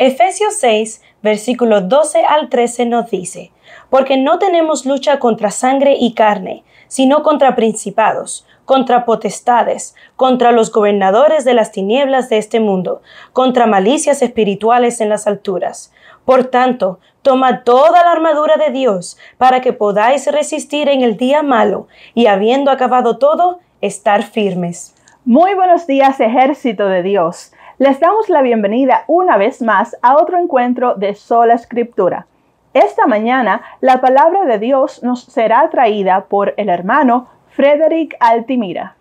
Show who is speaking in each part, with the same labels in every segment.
Speaker 1: Efesios 6, versículos 12 al 13 nos dice: porque no tenemos lucha contra sangre y carne, sino contra principados, contra potestades, contra los gobernadores de las tinieblas de este mundo, contra malicias espirituales en las alturas. Por tanto, tomad toda la armadura de Dios, para que podáis resistir en el día malo, y habiendo acabado todo, estar firmes.
Speaker 2: Muy buenos días, ejército de Dios. Les damos la bienvenida una vez más a otro encuentro de Sola Escritura. Esta mañana la palabra de Dios nos será traída por el hermano Frederick Altimira.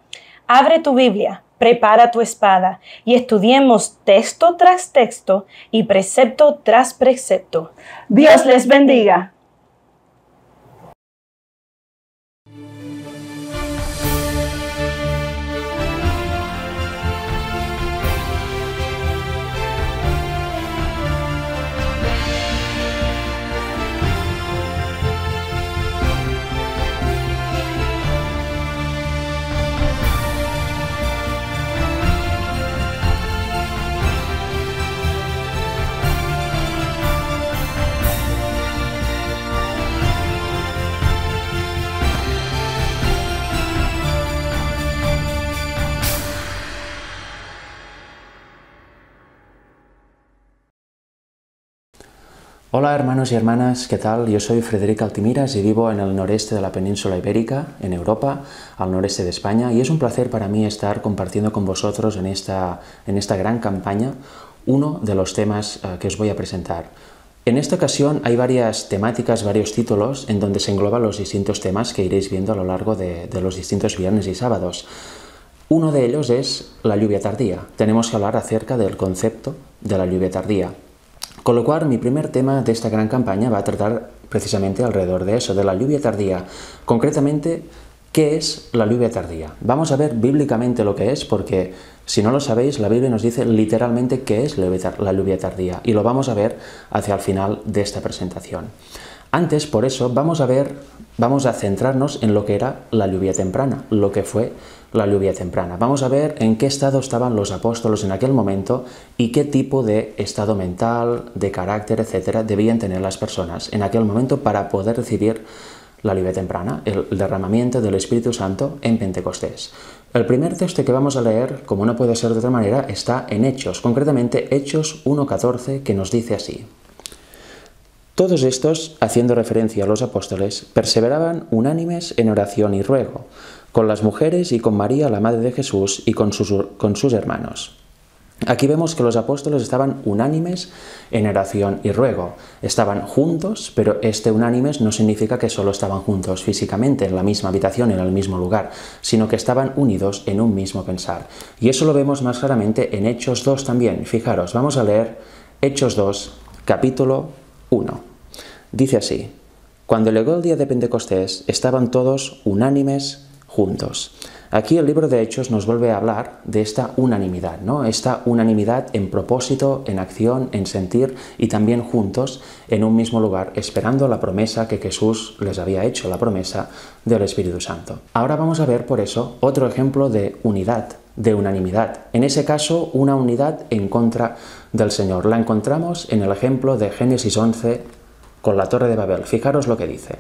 Speaker 1: Abre tu Biblia, prepara tu espada y estudiemos texto tras texto y precepto tras precepto.
Speaker 2: Dios les bendiga.
Speaker 3: Hola hermanos y hermanas, ¿qué tal? Yo soy Frederick Altimiras y vivo en el noreste de la península ibérica, en Europa, al noreste de España, y es un placer para mí estar compartiendo con vosotros en esta gran campaña uno de los temas que os voy a presentar. En esta ocasión hay varias temáticas, varios títulos en donde se engloban los distintos temas que iréis viendo a lo largo de los distintos viernes y sábados. Uno de ellos es la lluvia tardía. Tenemos que hablar acerca del concepto de la lluvia tardía. Con lo cual, mi primer tema de esta gran campaña va a tratar precisamente alrededor de eso, de la lluvia tardía. Concretamente, ¿qué es la lluvia tardía? Vamos a ver bíblicamente lo que es, porque si no lo sabéis, la Biblia nos dice literalmente qué es la lluvia tardía, y lo vamos a ver hacia el final de esta presentación. Antes, por eso, vamos a centrarnos en lo que era la lluvia temprana, lo que fue la lluvia temprana. Vamos a ver en qué estado estaban los apóstolos en aquel momento y qué tipo de estado mental, de carácter, etcétera, debían tener las personas en aquel momento para poder recibir la lluvia temprana, el derramamiento del Espíritu Santo en Pentecostés. El primer texto que vamos a leer, como no puede ser de otra manera, está en Hechos, concretamente Hechos 1:14, que nos dice así: todos estos, haciendo referencia a los apóstoles, perseveraban unánimes en oración y ruego, con las mujeres y con María, la madre de Jesús, y con sus hermanos. Aquí vemos que los apóstoles estaban unánimes en oración y ruego. Estaban juntos, pero este unánimes no significa que solo estaban juntos físicamente, en la misma habitación, en el mismo lugar, sino que estaban unidos en un mismo pensar. Y eso lo vemos más claramente en Hechos 2 también. Fijaros, vamos a leer Hechos 2, capítulo 1. Dice así: cuando llegó el día de Pentecostés, estaban todos unánimes juntos. Aquí el libro de Hechos nos vuelve a hablar de esta unanimidad, ¿no? Esta unanimidad en propósito, en acción, en sentir y también juntos en un mismo lugar, esperando la promesa que Jesús les había hecho, la promesa del Espíritu Santo. Ahora vamos a ver por eso otro ejemplo de unidad, de unanimidad. En ese caso, una unidad en contra del Señor. La encontramos en el ejemplo de Génesis 11 con la Torre de Babel. Fijaros lo que dice.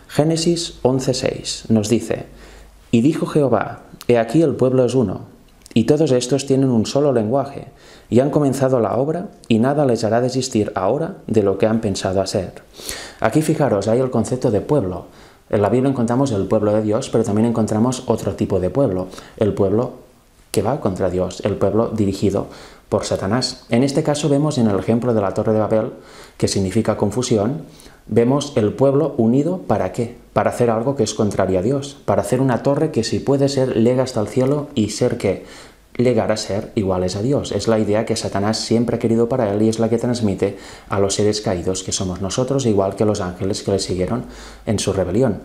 Speaker 3: Génesis 11:6 nos dice: y dijo Jehová, he aquí el pueblo es uno, y todos estos tienen un solo lenguaje, y han comenzado la obra, y nada les hará desistir ahora de lo que han pensado hacer. Aquí fijaros, hay el concepto de pueblo. En la Biblia encontramos el pueblo de Dios, pero también encontramos otro tipo de pueblo, el pueblo que va contra Dios, el pueblo dirigido por Satanás. En este caso vemos en el ejemplo de la Torre de Babel, que significa confusión, vemos el pueblo unido ¿para qué? Para hacer algo que es contrario a Dios, para hacer una torre que si puede ser llega hasta el cielo y ser ¿qué? Llegar a ser iguales a Dios. Es la idea que Satanás siempre ha querido para él y es la que transmite a los seres caídos que somos nosotros, igual que los ángeles que le siguieron en su rebelión.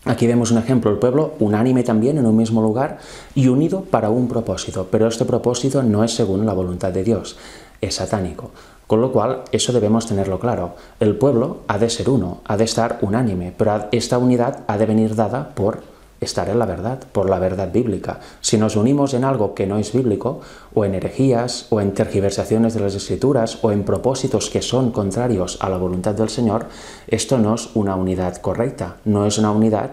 Speaker 3: Aquí vemos un ejemplo, el pueblo unánime también en un mismo lugar y unido para un propósito, pero este propósito no es según la voluntad de Dios, es satánico. Con lo cual, eso debemos tenerlo claro. El pueblo ha de ser uno, ha de estar unánime, pero esta unidad ha de venir dada por estar en la verdad, por la verdad bíblica. Si nos unimos en algo que no es bíblico, o en herejías, o en tergiversaciones de las Escrituras, o en propósitos que son contrarios a la voluntad del Señor, esto no es una unidad correcta, no es una unidad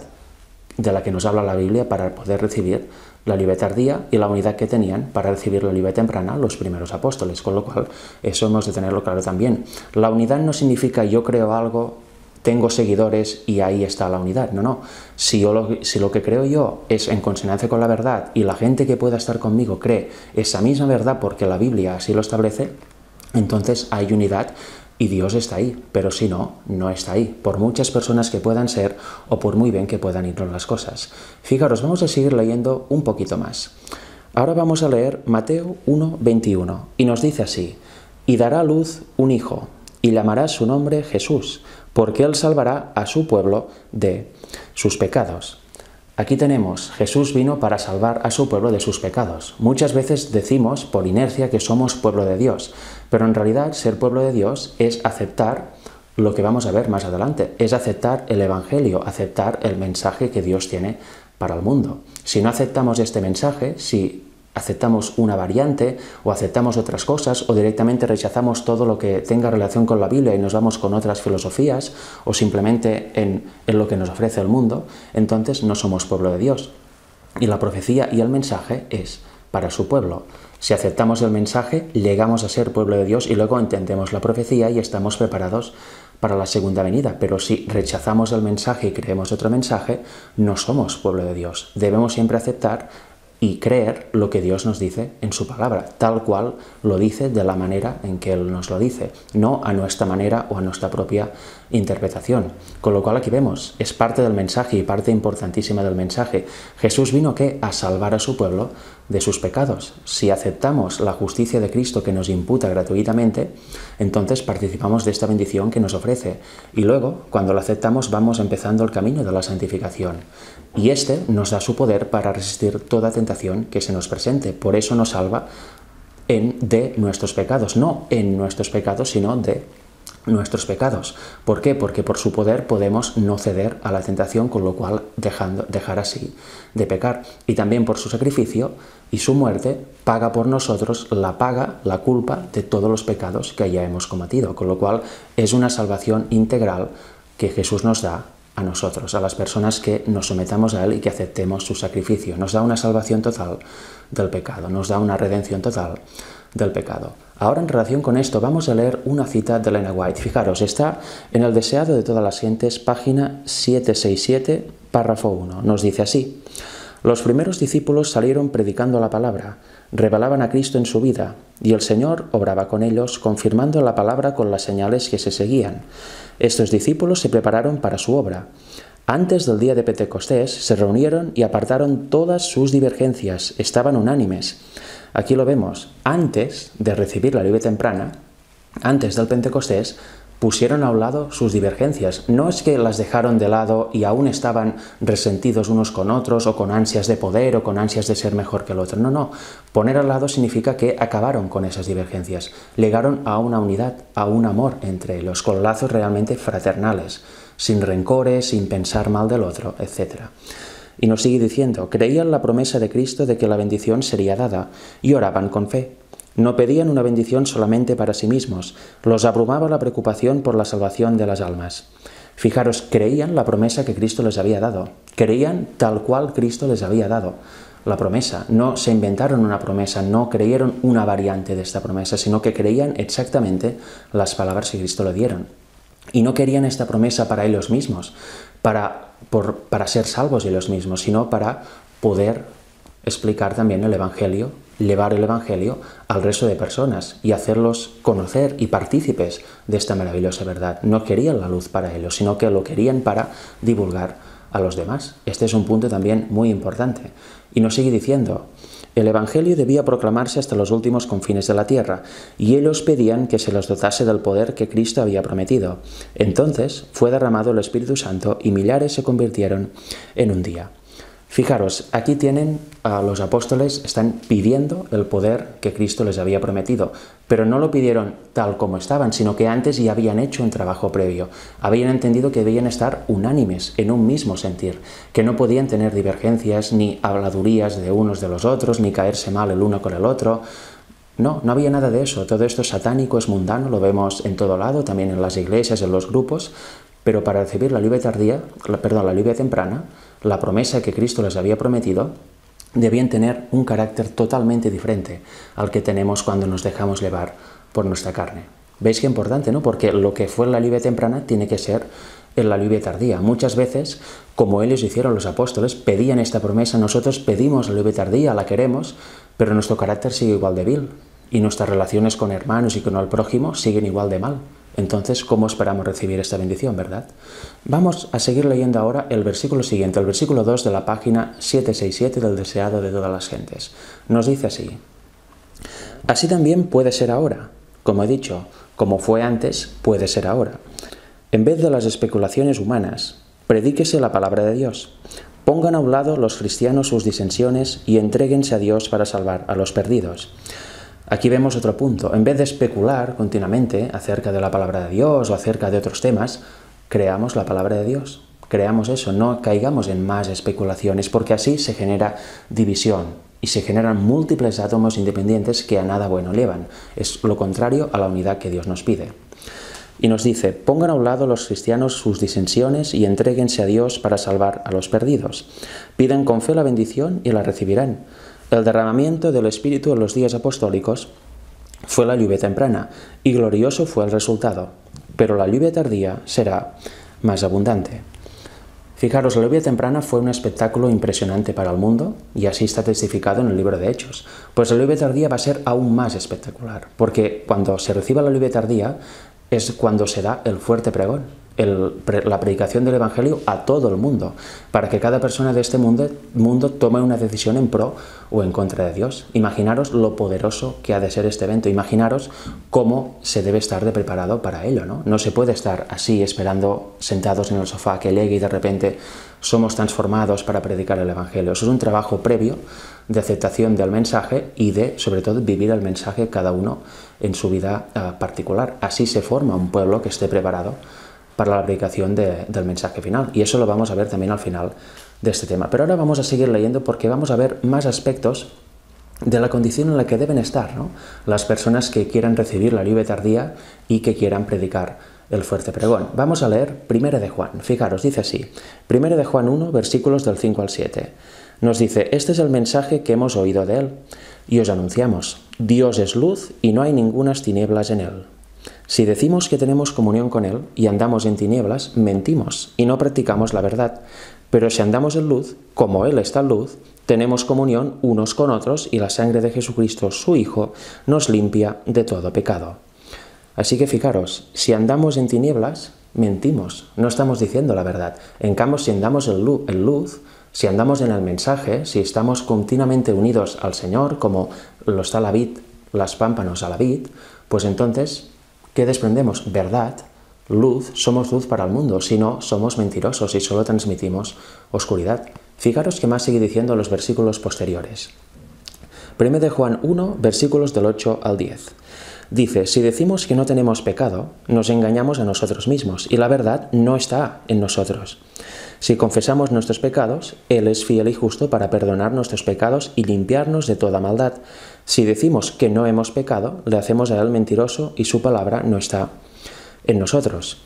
Speaker 3: de la que nos habla la Biblia para poder recibir la lluvia tardía y la unidad que tenían para recibir la lluvia temprana los primeros apóstoles, con lo cual eso hemos de tenerlo claro también. La unidad no significa yo creo algo, tengo seguidores y ahí está la unidad. No, no. Si lo que creo yo es en consonancia con la verdad y la gente que pueda estar conmigo cree esa misma verdad porque la Biblia así lo establece, entonces hay unidad y Dios está ahí. Pero si no, no está ahí, por muchas personas que puedan ser o por muy bien que puedan irnos las cosas. Fijaros, vamos a seguir leyendo un poquito más. Ahora vamos a leer Mateo 1:21 y nos dice así: y dará a luz un hijo y llamará su nombre Jesús, porque él salvará a su pueblo de sus pecados. Aquí tenemos, Jesús vino para salvar a su pueblo de sus pecados. Muchas veces decimos por inercia que somos pueblo de Dios, pero en realidad ser pueblo de Dios es aceptar lo que vamos a ver más adelante, es aceptar el Evangelio, aceptar el mensaje que Dios tiene para el mundo. Si no aceptamos este mensaje, si aceptamos una variante o aceptamos otras cosas o directamente rechazamos todo lo que tenga relación con la Biblia y nos vamos con otras filosofías o simplemente en lo que nos ofrece el mundo, entonces no somos pueblo de Dios. Y la profecía y el mensaje es para su pueblo. Si aceptamos el mensaje, llegamos a ser pueblo de Dios y luego entendemos la profecía y estamos preparados para la segunda venida. Pero si rechazamos el mensaje y creemos otro mensaje, no somos pueblo de Dios. Debemos siempre aceptar y creer lo que Dios nos dice en su palabra, tal cual lo dice de la manera en que Él nos lo dice, no a nuestra manera o a nuestra propia interpretación. Con lo cual aquí vemos, es parte del mensaje y parte importantísima del mensaje. Jesús vino ¿qué? A salvar a su pueblo de sus pecados. Si aceptamos la justicia de Cristo que nos imputa gratuitamente, entonces participamos de esta bendición que nos ofrece. Y luego, cuando la aceptamos, vamos empezando el camino de la santificación. Y este nos da su poder para resistir toda tentación que se nos presente. Por eso nos salva de nuestros pecados. No en nuestros pecados, sino de nuestros pecados. ¿Por qué? Porque por su poder podemos no ceder a la tentación, con lo cual dejar así de pecar. Y también por su sacrificio y su muerte paga por nosotros la culpa de todos los pecados que ya hemos cometido. Con lo cual es una salvación integral que Jesús nos da a nosotros, a las personas que nos sometamos a Él y que aceptemos su sacrificio. Nos da una salvación total del pecado, nos da una redención total del pecado. Ahora, en relación con esto, vamos a leer una cita de Ellen White. Fijaros, está en El Deseado de todas las gentes, página 767, párrafo 1. Nos dice así: los primeros discípulos salieron predicando la palabra, revelaban a Cristo en su vida, y el Señor obraba con ellos, confirmando la palabra con las señales que se seguían. Estos discípulos se prepararon para su obra. Antes del día de Pentecostés se reunieron y apartaron todas sus divergencias, estaban unánimes. Aquí lo vemos, antes de recibir la lluvia temprana, antes del Pentecostés, pusieron a un lado sus divergencias. No es que las dejaron de lado y aún estaban resentidos unos con otros o con ansias de poder o con ansias de ser mejor que el otro. No, no. Poner al lado significa que acabaron con esas divergencias. Llegaron a una unidad, a un amor entre ellos, con lazos realmente fraternales, sin rencores, sin pensar mal del otro, etc. Y nos sigue diciendo, creían la promesa de Cristo de que la bendición sería dada y oraban con fe. No pedían una bendición solamente para sí mismos, los abrumaba la preocupación por la salvación de las almas. Fijaros, creían la promesa que Cristo les había dado, creían tal cual Cristo les había dado la promesa, no se inventaron una promesa, no creyeron una variante de esta promesa, sino que creían exactamente las palabras que Cristo le dieron. Y no querían esta promesa para ellos mismos, para ser salvos ellos mismos, sino para poder explicar también el Evangelio, llevar el Evangelio al resto de personas y hacerlos conocer y partícipes de esta maravillosa verdad. No querían la luz para ellos, sino que lo querían para divulgar a los demás. Este es un punto también muy importante. Y nos sigue diciendo, el Evangelio debía proclamarse hasta los últimos confines de la tierra, y ellos pedían que se los dotase del poder que Cristo había prometido. Entonces fue derramado el Espíritu Santo y millares se convirtieron en un día. Fijaros, aquí tienen a los apóstoles, están pidiendo el poder que Cristo les había prometido, pero no lo pidieron tal como estaban, sino que antes ya habían hecho un trabajo previo. Habían entendido que debían estar unánimes, en un mismo sentir, que no podían tener divergencias, ni habladurías de unos de los otros, ni caerse mal el uno con el otro. No había nada de eso. Todo esto es satánico, es mundano, lo vemos en todo lado, también en las iglesias, en los grupos. Pero para recibir la lluvia temprana, la promesa que Cristo les había prometido, debían tener un carácter totalmente diferente al que tenemos cuando nos dejamos llevar por nuestra carne. ¿Veis qué importante, no? Porque lo que fue la lluvia temprana tiene que ser en la lluvia tardía. Muchas veces, como ellos hicieron los apóstoles, pedían esta promesa, nosotros pedimos la lluvia tardía, la queremos, pero nuestro carácter sigue igual de vil y nuestras relaciones con hermanos y con el prójimo siguen igual de mal. Entonces, ¿cómo esperamos recibir esta bendición, verdad? Vamos a seguir leyendo ahora el versículo siguiente, el versículo 2 de la página 767 del Deseado de todas las gentes. Nos dice así: así también puede ser ahora. Como he dicho, como fue antes, puede ser ahora. En vez de las especulaciones humanas, predíquese la palabra de Dios. Pongan a un lado los cristianos sus disensiones y entréguense a Dios para salvar a los perdidos. Aquí vemos otro punto. En vez de especular continuamente acerca de la palabra de Dios o acerca de otros temas, creamos la palabra de Dios. Creamos eso, no caigamos en más especulaciones, porque así se genera división y se generan múltiples átomos independientes que a nada bueno llevan. Es lo contrario a la unidad que Dios nos pide. Y nos dice: pongan a un lado los cristianos sus disensiones y entréguense a Dios para salvar a los perdidos. Pidan con fe la bendición y la recibirán. El derramamiento del Espíritu en los días apostólicos fue la lluvia temprana, y glorioso fue el resultado, pero la lluvia tardía será más abundante. Fijaros, la lluvia temprana fue un espectáculo impresionante para el mundo, y así está testificado en el libro de Hechos. Pues la lluvia tardía va a ser aún más espectacular, porque cuando se reciba la lluvia tardía es cuando se da el fuerte pregón, la predicación del Evangelio a todo el mundo, para que cada persona de este mundo tome una decisión en pro o en contra de Dios. Imaginaros lo poderoso que ha de ser este evento, imaginaros cómo se debe estar de preparado para ello, ¿no? No se puede estar así esperando sentados en el sofá que llegue y de repente somos transformados para predicar el Evangelio. Eso es un trabajo previo de aceptación del mensaje y de, sobre todo, vivir el mensaje cada uno en su vida particular. Así se forma un pueblo que esté preparado para la predicación del mensaje final. Y eso lo vamos a ver también al final de este tema. Pero ahora vamos a seguir leyendo porque vamos a ver más aspectos de la condición en la que deben estar, ¿no?, las personas que quieran recibir la lluvia tardía y que quieran predicar el fuerte pregón. Vamos a leer 1 de Juan. Fijaros, dice así: 1 de Juan 1, versículos del 5 al 7. Nos dice: este es el mensaje que hemos oído de él y os anunciamos. Dios es luz y no hay ningunas tinieblas en él. Si decimos que tenemos comunión con Él y andamos en tinieblas, mentimos y no practicamos la verdad. Pero si andamos en luz, como Él está en luz, tenemos comunión unos con otros y la sangre de Jesucristo, su Hijo, nos limpia de todo pecado. Así que fijaros, si andamos en tinieblas, mentimos, no estamos diciendo la verdad. En cambio, si andamos en luz, si andamos en el mensaje, si estamos continuamente unidos al Señor, como lo está la vid, las pámpanos a la vid, pues entonces, ¿qué desprendemos? Verdad, luz, somos luz para el mundo, si no, somos mentirosos y solo transmitimos oscuridad. Fijaros que más sigue diciendo los versículos posteriores. 1 de Juan 1, versículos del 8 al 10. Dice: si decimos que no tenemos pecado, nos engañamos a nosotros mismos y la verdad no está en nosotros. Si confesamos nuestros pecados, Él es fiel y justo para perdonar nuestros pecados y limpiarnos de toda maldad. Si decimos que no hemos pecado, le hacemos a Él mentiroso y su palabra no está en nosotros.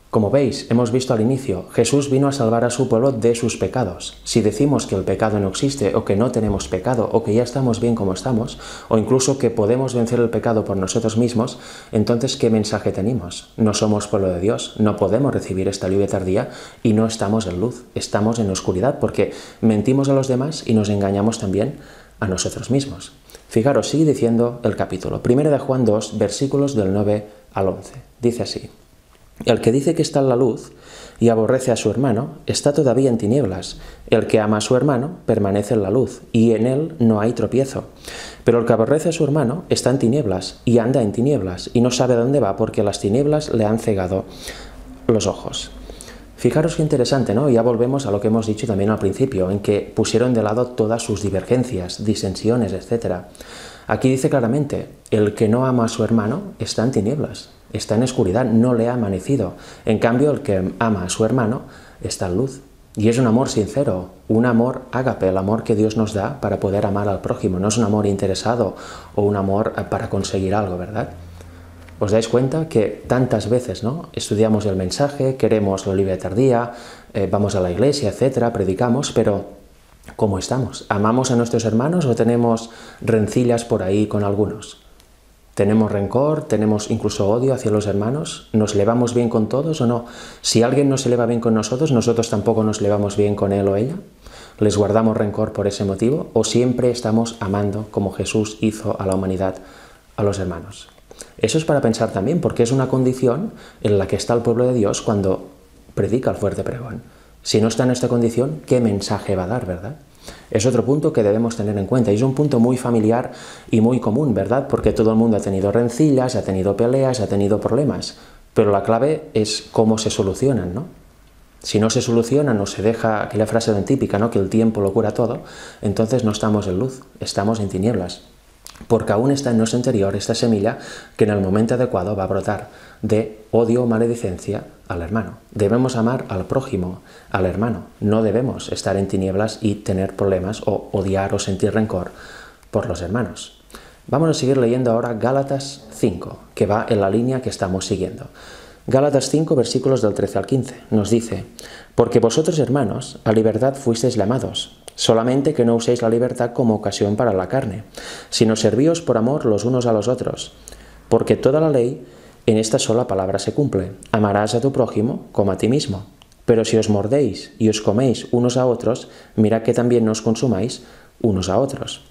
Speaker 3: Como veis, hemos visto al inicio, Jesús vino a salvar a su pueblo de sus pecados. Si decimos que el pecado no existe, o que no tenemos pecado, o que ya estamos bien como estamos, o incluso que podemos vencer el pecado por nosotros mismos, entonces ¿qué mensaje tenemos? No somos pueblo de Dios, no podemos recibir esta lluvia tardía y no estamos en luz, estamos en oscuridad porque mentimos a los demás y nos engañamos también a nosotros mismos. Fijaros, sigue diciendo el capítulo, 1 de Juan 2, versículos del 9 al 11. Dice así: el que dice que está en la luz y aborrece a su hermano, está todavía en tinieblas. El que ama a su hermano permanece en la luz, y en él no hay tropiezo. Pero el que aborrece a su hermano está en tinieblas, y anda en tinieblas, y no sabe a dónde va porque las tinieblas le han cegado los ojos. Fijaros qué interesante, ¿no? Ya volvemos a lo que hemos dicho también al principio, en que pusieron de lado todas sus divergencias, disensiones, etc. Aquí dice claramente, el que no ama a su hermano está en tinieblas, está en oscuridad, no le ha amanecido. En cambio, el que ama a su hermano está en luz. Y es un amor sincero, un amor ágape, el amor que Dios nos da para poder amar al prójimo. No es un amor interesado o un amor para conseguir algo, ¿verdad? ¿Os dais cuenta que tantas veces, ¿no?, estudiamos el mensaje, queremos la Biblia tardía, vamos a la iglesia, etcétera, predicamos, pero ¿cómo estamos? ¿Amamos a nuestros hermanos o tenemos rencillas por ahí con algunos? ¿Tenemos rencor? ¿Tenemos incluso odio hacia los hermanos? ¿Nos llevamos bien con todos o no? Si alguien no se lleva bien con nosotros, ¿nosotros tampoco nos llevamos bien con él o ella? ¿Les guardamos rencor por ese motivo? ¿O siempre estamos amando como Jesús hizo a la humanidad, a los hermanos? Eso es para pensar también, porque es una condición en la que está el pueblo de Dios cuando predica el fuerte pregón. Si no está en esta condición, ¿qué mensaje va a dar, verdad? Es otro punto que debemos tener en cuenta y es un punto muy familiar y muy común, ¿verdad? Porque todo el mundo ha tenido rencillas, ha tenido peleas, ha tenido problemas, pero la clave es cómo se solucionan, ¿no? Si no se solucionan o se deja aquella frase tan típica, ¿no?, que el tiempo lo cura todo, entonces no estamos en luz, estamos en tinieblas. Porque aún está en nuestro interior esta semilla que en el momento adecuado va a brotar de odio o maledicencia al hermano. Debemos amar al prójimo, al hermano. No debemos estar en tinieblas y tener problemas o odiar o sentir rencor por los hermanos. Vamos a seguir leyendo ahora Gálatas 5, que va en la línea que estamos siguiendo. Gálatas 5, versículos del 13 al 15, nos dice: porque vosotros, hermanos, a libertad fuisteis llamados, solamente que no uséis la libertad como ocasión para la carne, sino servíos por amor los unos a los otros. Porque toda la ley en esta sola palabra se cumple: amarás a tu prójimo como a ti mismo. Pero si os mordéis y os coméis unos a otros, mirad que también no os consumáis unos a otros.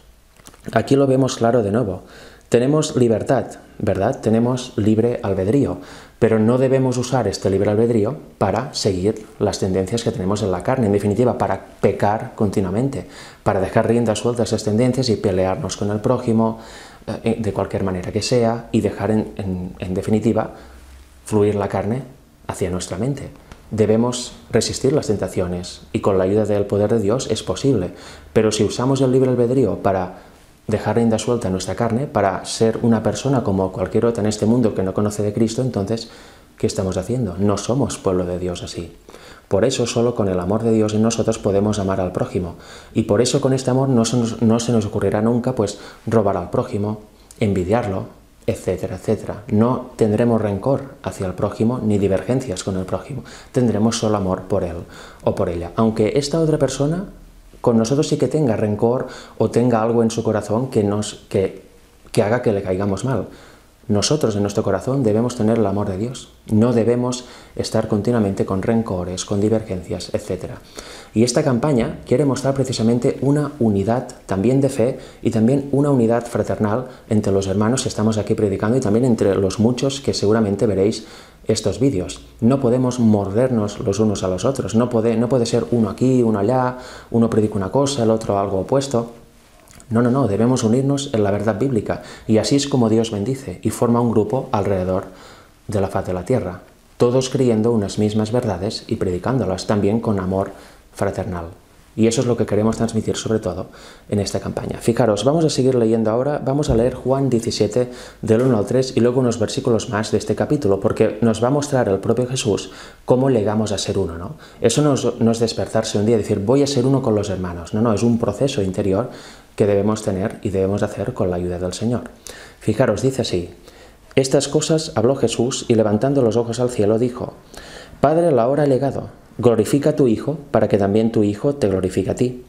Speaker 3: Aquí lo vemos claro de nuevo. Tenemos libertad, ¿verdad? Tenemos libre albedrío, pero no debemos usar este libre albedrío para seguir las tendencias que tenemos en la carne, en definitiva, para pecar continuamente, para dejar rienda suelta a esas tendencias y pelearnos con el prójimo de cualquier manera que sea y dejar en definitiva fluir la carne hacia nuestra mente. Debemos resistir las tentaciones y con la ayuda del poder de Dios es posible, pero si usamos el libre albedrío para dejar rienda suelta a nuestra carne, para ser una persona como cualquier otra en este mundo que no conoce de Cristo, entonces, ¿qué estamos haciendo? No somos pueblo de Dios así. Por eso solo con el amor de Dios en nosotros podemos amar al prójimo. Y por eso con este amor no se nos ocurrirá nunca pues robar al prójimo, envidiarlo, etcétera, etcétera. No tendremos rencor hacia el prójimo ni divergencias con el prójimo. Tendremos solo amor por él o por ella. Aunque esta otra persona con nosotros sí que tenga rencor o tenga algo en su corazón que haga que le caigamos mal. Nosotros en nuestro corazón debemos tener el amor de Dios. No debemos estar continuamente con rencores, con divergencias, etc. Y esta campaña quiere mostrar precisamente una unidad también de fe y también una unidad fraternal entre los hermanos que estamos aquí predicando y también entre los muchos que seguramente veréis estos vídeos. No podemos mordernos los unos a los otros. No puede ser uno aquí, uno allá, uno predica una cosa, el otro algo opuesto. No, debemos unirnos en la verdad bíblica y así es como Dios bendice y forma un grupo alrededor de la faz de la tierra, todos creyendo unas mismas verdades y predicándolas también con amor fraternal. Y eso es lo que queremos transmitir sobre todo en esta campaña. Fijaros, vamos a seguir leyendo ahora, vamos a leer Juan 17 del 1 al 3 y luego unos versículos más de este capítulo, porque nos va a mostrar el propio Jesús cómo llegamos a ser uno, ¿no? Eso no es despertarse un día y decir voy a ser uno con los hermanos, no, es un proceso interior que debemos tener y debemos hacer con la ayuda del Señor. Fijaros, dice así: estas cosas habló Jesús y levantando los ojos al cielo dijo: Padre, la hora ha llegado, glorifica a tu Hijo, para que también tu Hijo te glorifique a ti.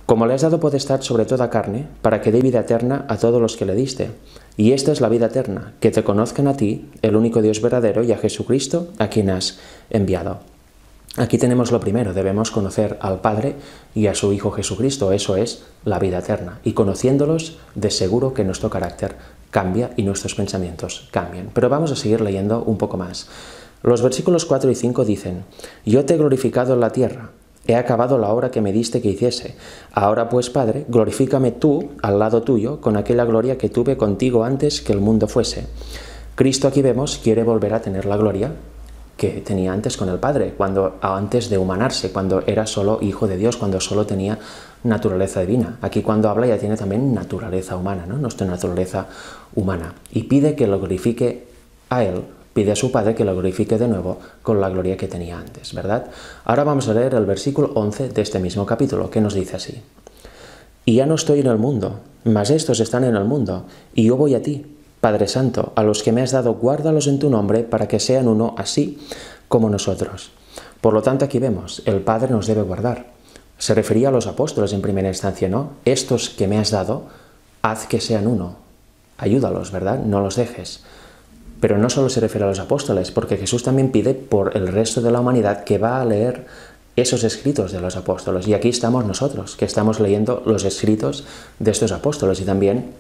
Speaker 3: Como le has dado potestad sobre toda carne, para que dé vida eterna a todos los que le diste. Y esta es la vida eterna, que te conozcan a ti, el único Dios verdadero, y a Jesucristo, a quien has enviado. Aquí tenemos lo primero, debemos conocer al Padre y a su Hijo Jesucristo, eso es la vida eterna. Y conociéndolos, de seguro que nuestro carácter cambia y nuestros pensamientos cambian. Pero vamos a seguir leyendo un poco más. Los versículos 4 y 5 dicen: Yo te he glorificado en la tierra, he acabado la obra que me diste que hiciese. Ahora pues, Padre, glorifícame tú al lado tuyo con aquella gloria que tuve contigo antes que el mundo fuese. Cristo, aquí vemos, quiere volver a tener la gloria que tenía antes con el Padre, antes de humanarse, cuando era solo hijo de Dios, cuando solo tenía naturaleza divina. Aquí cuando habla ya tiene también naturaleza humana, ¿no? Nuestra naturaleza humana. Y pide que lo glorifique a Él, pide a su Padre que lo glorifique de nuevo con la gloria que tenía antes, ¿verdad? Ahora vamos a leer el versículo 11 de este mismo capítulo, que nos dice así. Y ya no estoy en el mundo, mas estos están en el mundo, y yo voy a ti, Padre Santo, a los que me has dado, guárdalos en tu nombre, para que sean uno así como nosotros. Por lo tanto, aquí vemos, el Padre nos debe guardar. Se refería a los apóstoles en primera instancia, ¿no? Estos que me has dado, haz que sean uno. Ayúdalos, ¿verdad? No los dejes. Pero no solo se refiere a los apóstoles, porque Jesús también pide por el resto de la humanidad que va a leer esos escritos de los apóstoles. Y aquí estamos nosotros, que estamos leyendo los escritos de estos apóstoles y también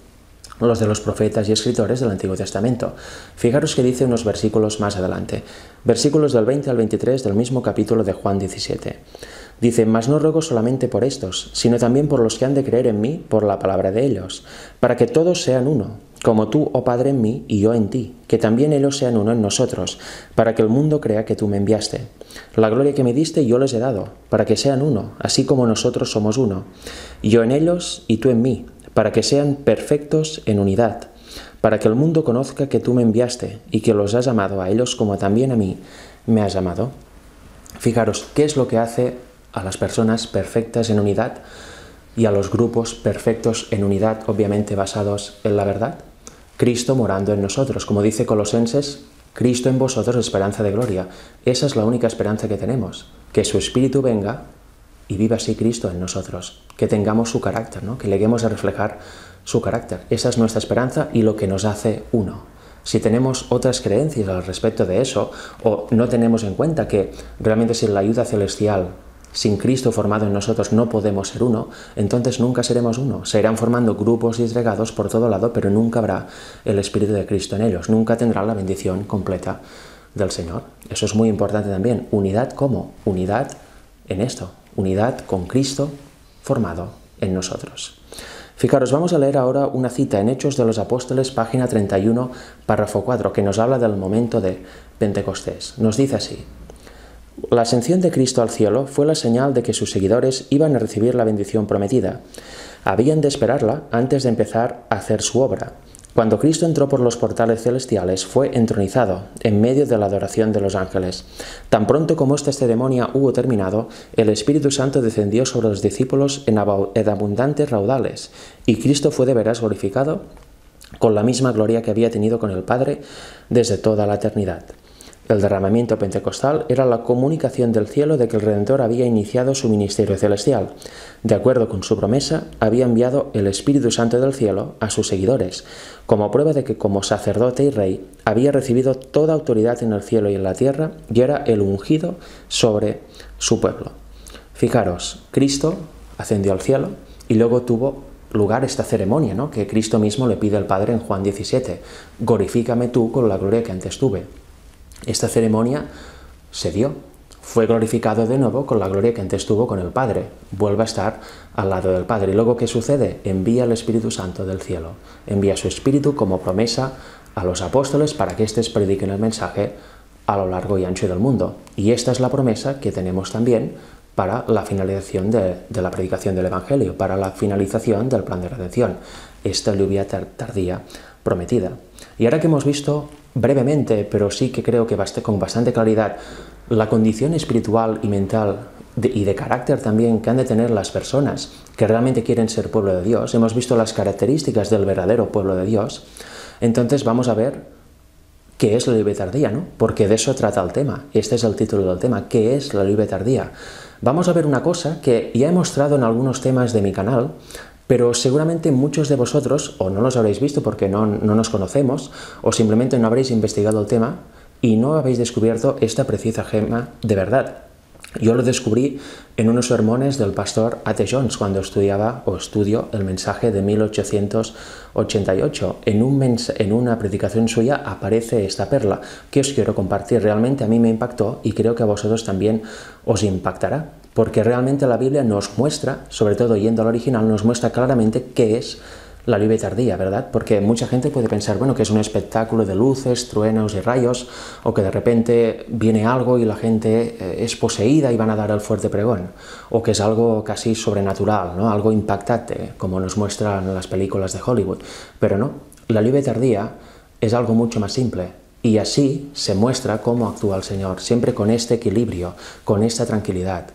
Speaker 3: los de los profetas y escritores del Antiguo Testamento. Fijaros que dice unos versículos más adelante, versículos del 20 al 23 del mismo capítulo de Juan 17. Dice, mas no ruego solamente por estos, sino también por los que han de creer en mí por la palabra de ellos, para que todos sean uno, como tú, oh Padre, en mí y yo en ti, que también ellos sean uno en nosotros, para que el mundo crea que tú me enviaste. La gloria que me diste yo les he dado, para que sean uno, así como nosotros somos uno, yo en ellos y tú en mí, para que sean perfectos en unidad, para que el mundo conozca que tú me enviaste y que los has amado a ellos como también a mí me has amado. Fijaros, ¿qué es lo que hace a las personas perfectas en unidad y a los grupos perfectos en unidad, obviamente basados en la verdad? Cristo morando en nosotros. Como dice Colosenses, Cristo en vosotros, esperanza de gloria. Esa es la única esperanza que tenemos, que su Espíritu venga y viva así Cristo en nosotros, que tengamos su carácter, ¿no? Que lleguemos a reflejar su carácter. Esa es nuestra esperanza y lo que nos hace uno. Si tenemos otras creencias al respecto de eso, o no tenemos en cuenta que realmente sin la ayuda celestial, sin Cristo formado en nosotros, no podemos ser uno, entonces nunca seremos uno. Se irán formando grupos disgregados por todo lado, pero nunca habrá el Espíritu de Cristo en ellos. Nunca tendrán la bendición completa del Señor. Eso es muy importante también. Unidad, ¿cómo? Unidad en esto. Unidad con Cristo formado en nosotros. Fijaros, vamos a leer ahora una cita en Hechos de los Apóstoles, página 31, párrafo 4, que nos habla del momento de Pentecostés. Nos dice así: la ascensión de Cristo al cielo fue la señal de que sus seguidores iban a recibir la bendición prometida. Habían de esperarla antes de empezar a hacer su obra. Cuando Cristo entró por los portales celestiales, fue entronizado en medio de la adoración de los ángeles. Tan pronto como esta ceremonia hubo terminado, el Espíritu Santo descendió sobre los discípulos en abundantes raudales, y Cristo fue de veras glorificado con la misma gloria que había tenido con el Padre desde toda la eternidad. El derramamiento pentecostal era la comunicación del cielo de que el Redentor había iniciado su ministerio celestial. De acuerdo con su promesa, había enviado el Espíritu Santo del cielo a sus seguidores, como prueba de que como sacerdote y rey había recibido toda autoridad en el cielo y en la tierra y era el ungido sobre su pueblo. Fijaros, Cristo ascendió al cielo y luego tuvo lugar esta ceremonia, ¿no? Que Cristo mismo le pide al Padre en Juan 17. Glorifícame tú con la gloria que antes tuve. Esta ceremonia se dio, fue glorificado de nuevo con la gloria que antes tuvo con el Padre, vuelve a estar al lado del Padre. Y luego, ¿qué sucede? Envía el Espíritu Santo del cielo, envía su Espíritu como promesa a los apóstoles para que éstes prediquen el mensaje a lo largo y ancho del mundo. Y esta es la promesa que tenemos también para la finalización de la predicación del Evangelio, para la finalización del plan de redención, esta lluvia tardía prometida. Y ahora que hemos visto brevemente, pero sí que creo que con bastante claridad, la condición espiritual y mental y de carácter también que han de tener las personas que realmente quieren ser pueblo de Dios, hemos visto las características del verdadero pueblo de Dios, entonces vamos a ver qué es la lluvia tardía, ¿no? Porque de eso trata el tema. Este es el título del tema, ¿qué es la lluvia tardía? Vamos a ver una cosa que ya he mostrado en algunos temas de mi canal, pero seguramente muchos de vosotros o no los habréis visto porque no nos conocemos, o simplemente no habréis investigado el tema y no habéis descubierto esta preciosa gema de verdad. Yo lo descubrí en unos sermones del pastor A.T. Jones cuando estudio el mensaje de 1888. En una predicación suya aparece esta perla que os quiero compartir. Realmente a mí me impactó y creo que a vosotros también os impactará. Porque realmente la Biblia nos muestra, sobre todo yendo al original, nos muestra claramente qué es la lluvia tardía, ¿verdad? Porque mucha gente puede pensar, bueno, que es un espectáculo de luces, truenos y rayos, o que de repente viene algo y la gente es poseída y van a dar el fuerte pregón, o que es algo casi sobrenatural, ¿no? Algo impactante, como nos muestran las películas de Hollywood. Pero no, la lluvia tardía es algo mucho más simple, y así se muestra cómo actúa el Señor, siempre con este equilibrio, con esta tranquilidad,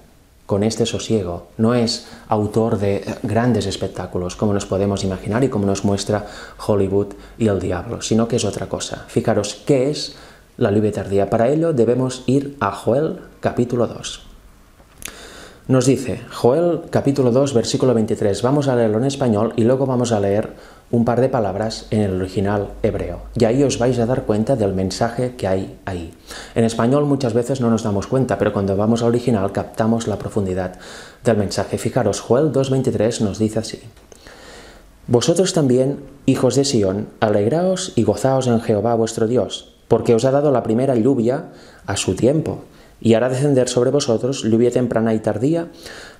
Speaker 3: con este sosiego. No es autor de grandes espectáculos como nos podemos imaginar y como nos muestra Hollywood y el diablo, sino que es otra cosa. Fijaros, ¿qué es la lluvia tardía? Para ello debemos ir a Joel capítulo 2. Nos dice, Joel capítulo 2 versículo 23, vamos a leerlo en español y luego vamos a leer un par de palabras en el original hebreo. Y ahí os vais a dar cuenta del mensaje que hay ahí. En español muchas veces no nos damos cuenta, pero cuando vamos al original captamos la profundidad del mensaje. Fijaros, Joel 2.23 nos dice así. Vosotros también, hijos de Sión, alegraos y gozaos en Jehová vuestro Dios, porque os ha dado la primera lluvia a su tiempo, y hará descender sobre vosotros lluvia temprana y tardía,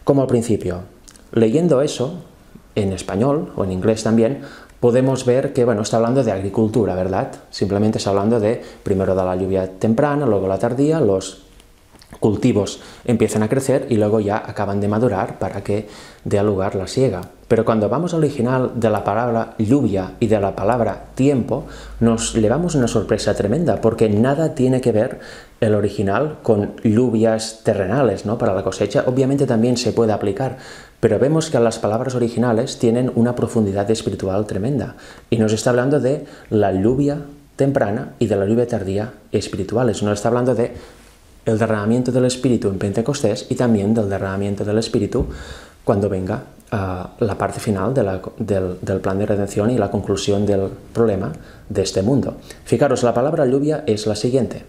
Speaker 3: como al principio. Leyendo eso, en español o en inglés también, podemos ver que, bueno, está hablando de agricultura, ¿verdad? Simplemente está hablando de, primero de la lluvia temprana, luego la tardía, los cultivos empiezan a crecer y luego ya acaban de madurar para que dé lugar la siega. Pero cuando vamos al original de la palabra lluvia y de la palabra tiempo, nos llevamos una sorpresa tremenda, porque nada tiene que ver el original con lluvias terrenales, ¿no? Para la cosecha. Obviamente también se puede aplicar, pero vemos que las palabras originales tienen una profundidad espiritual tremenda y nos está hablando de la lluvia temprana y de la lluvia tardía espirituales. Nos está hablando de el derramamiento del Espíritu en Pentecostés y también del derramamiento del Espíritu cuando venga la parte final del plan de redención y la conclusión del problema de este mundo. Fijaros, la palabra lluvia es la siguiente.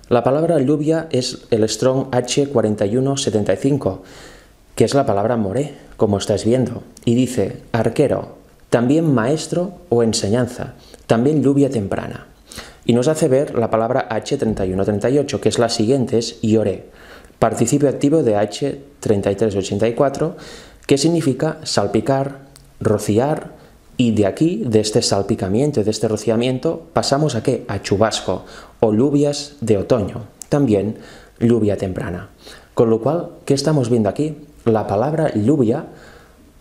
Speaker 3: La palabra lluvia es el Strong H4175, que es la palabra moré, como estáis viendo, y dice arquero, también maestro o enseñanza, también lluvia temprana. Y nos hace ver la palabra H3138, que es la siguiente, es lloré, participio activo de H3384, que significa salpicar, rociar, y de aquí, de este salpicamiento, de este rociamiento, pasamos a ¿qué? A chubasco, o lluvias de otoño, también lluvia temprana. Con lo cual, ¿qué estamos viendo aquí? La palabra lluvia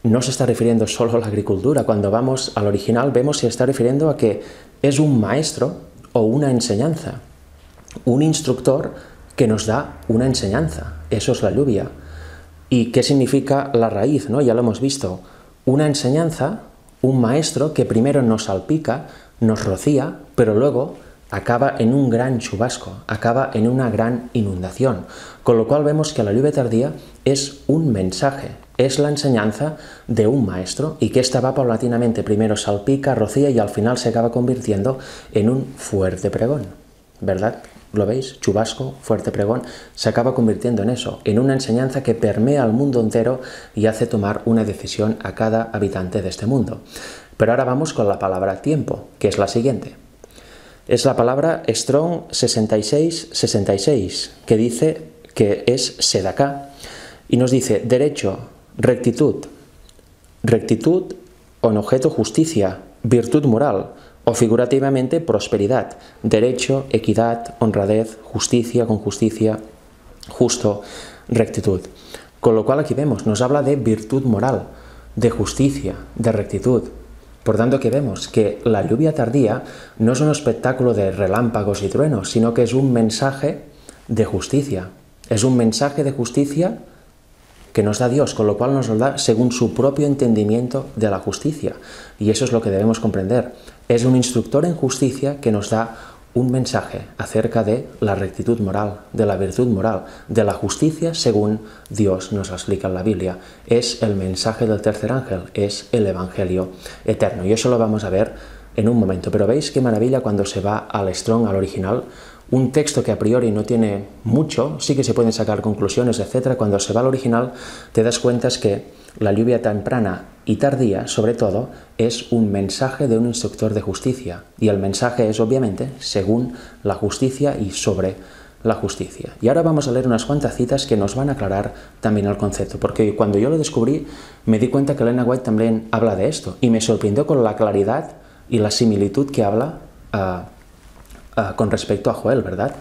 Speaker 3: no se está refiriendo solo a la agricultura. Cuando vamos al original vemos que se está refiriendo a que es un maestro o una enseñanza, un instructor que nos da una enseñanza. Eso es la lluvia. ¿Y qué significa la raíz? ¿No? Ya lo hemos visto. Una enseñanza, un maestro que primero nos salpica, nos rocía, pero luego acaba en un gran chubasco, acaba en una gran inundación. Con lo cual vemos que la lluvia tardía es un mensaje, es la enseñanza de un maestro y que esta va paulatinamente, primero salpica, rocía y al final se acaba convirtiendo en un fuerte pregón, ¿verdad? ¿Lo veis? Chubasco, fuerte pregón, se acaba convirtiendo en eso, en una enseñanza que permea al mundo entero y hace tomar una decisión a cada habitante de este mundo. Pero ahora vamos con la palabra tiempo, que es la siguiente. Es la palabra Strong 6666, que dice que es sedaká, y nos dice derecho, rectitud, rectitud o en objeto justicia, virtud moral, o figurativamente prosperidad, derecho, equidad, honradez, justicia con justicia, justo, rectitud. Con lo cual aquí vemos, nos habla de virtud moral, de justicia, de rectitud. Por tanto, que vemos que la lluvia tardía no es un espectáculo de relámpagos y truenos, sino que es un mensaje de justicia. Es un mensaje de justicia que nos da Dios, con lo cual nos lo da según su propio entendimiento de la justicia. Y eso es lo que debemos comprender. Es un instructor en justicia que nos da un mensaje acerca de la rectitud moral, de la virtud moral, de la justicia según Dios nos la explica en la Biblia. Es el mensaje del tercer ángel, es el Evangelio eterno. Y eso lo vamos a ver en un momento. Pero veis qué maravilla cuando se va al Strong, al original, un texto que a priori no tiene mucho, sí que se pueden sacar conclusiones, etc. Cuando se va al original te das cuenta que la lluvia temprana y tardía, sobre todo, es un mensaje de un instructor de justicia. Y el mensaje es, obviamente, según la justicia y sobre la justicia. Y ahora vamos a leer unas cuantas citas que nos van a aclarar también el concepto, porque cuando yo lo descubrí me di cuenta que Elena White también habla de esto y me sorprendió con la claridad y la similitud que habla con respecto a Joel, ¿verdad?